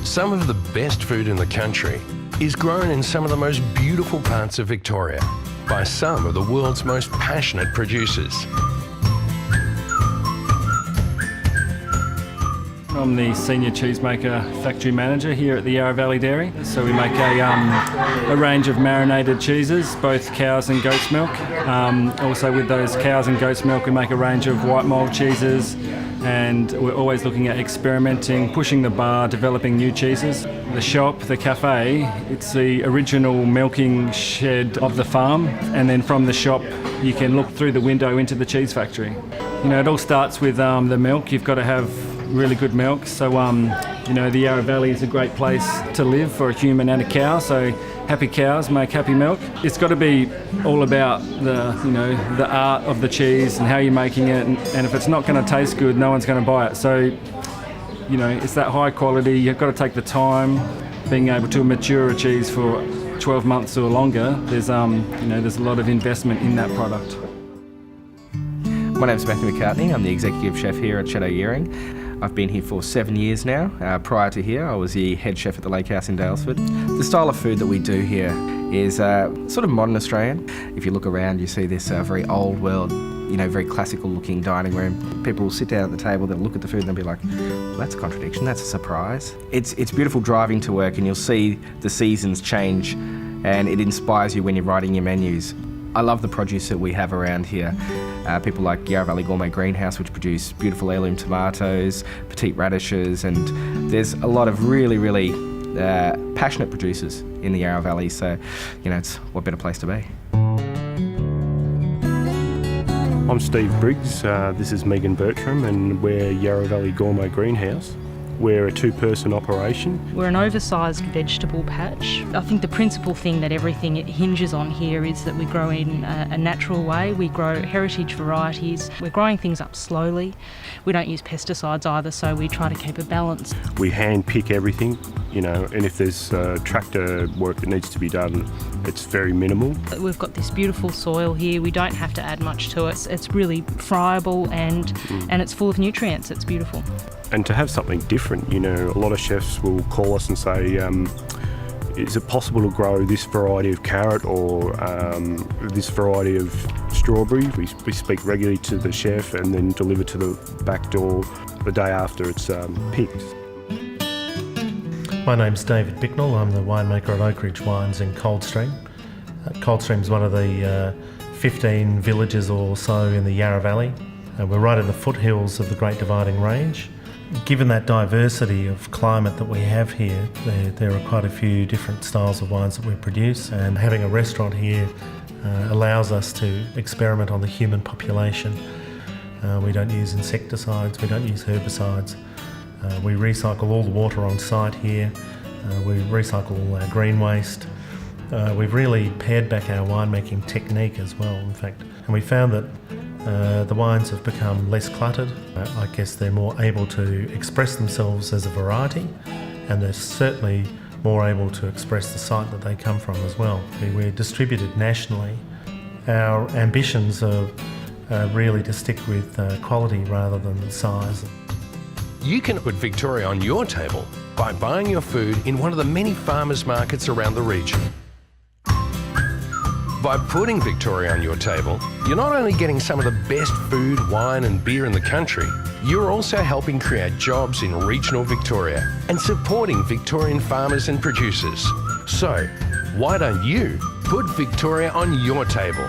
Some of the best food in the country is grown in some of the most beautiful parts of Victoria by some of the world's most passionate producers. I'm the Senior Cheesemaker Factory Manager here at the Yarra Valley Dairy. So we make a range of marinated cheeses, both cows and goat's milk. Also with those cows and goat's milk we make a range of white mould cheeses, and we're always looking at experimenting, pushing the bar, developing new cheeses. The shop, the cafe, it's the original milking shed of the farm, and then from the shop you can look through the window into the cheese factory. You know, it all starts with the milk. You've got to have really good milk. So, you know, the Yarra Valley is a great place to live for a human and a cow. So happy cows make happy milk. It's got to be all about the art of the cheese and how you're making it. And if it's not going to taste good, no one's going to buy it. So, you know, it's that high quality. You've got to take the time. Being able to mature a cheese for 12 months or longer, there's a lot of investment in that product. My name's Matthew McCartney. I'm the executive chef here at Chateau Yarra. I've been here for 7 years now. Prior to here, I was the head chef at the Lake House in Dalesford. The style of food that we do here is sort of modern Australian. If you look around, you see this very old world, very classical looking dining room. People will sit down at the table, they'll look at the food and they'll be like, well, that's a contradiction, that's a surprise. It's beautiful driving to work and you'll see the seasons change and it inspires you when you're writing your menus. I love the produce that we have around here. People like Yarra Valley Gourmet Greenhouse, which produce beautiful heirloom tomatoes, petite radishes, and there's a lot of really, really passionate producers in the Yarra Valley, so, it's what better place to be. I'm Steve Briggs, this is Megan Bertram, and we're Yarra Valley Gourmet Greenhouse. We're a two-person operation. We're an oversized vegetable patch. I think the principal thing that everything hinges on here is that we grow in a natural way. We grow heritage varieties. We're growing things up slowly. We don't use pesticides either, so we try to keep a balance. We hand-pick everything, and if there's tractor work that needs to be done, it's very minimal. We've got this beautiful soil here. We don't have to add much to it. It's really friable and it's full of nutrients. It's beautiful. And to have something different, a lot of chefs will call us and say, is it possible to grow this variety of carrot or this variety of strawberry? We speak regularly to the chef and then deliver to the back door the day after it's picked. My name's David Bicknell. I'm the winemaker at Oakridge Wines in Coldstream. Coldstream is one of the 15 villages or so in the Yarra Valley. We're right in the foothills of the Great Dividing Range. Given that diversity of climate that we have here, there are quite a few different styles of wines that we produce, and having a restaurant here allows us to experiment on the human population. We don't use insecticides, we don't use herbicides. We recycle all the water on site here. We recycle all our green waste. We've really pared back our winemaking technique as well, in fact. And we found that the wines have become less cluttered. I guess they're more able to express themselves as a variety, and they're certainly more able to express the site that they come from as well. We're distributed nationally. Our ambitions are really to stick with quality rather than size. You can put Victoria on your table by buying your food in one of the many farmers markets around the region. By putting Victoria on your table, you're not only getting some of the best food, wine and beer in the country, you're also helping create jobs in regional Victoria and supporting Victorian farmers and producers. So, why don't you put Victoria on your table?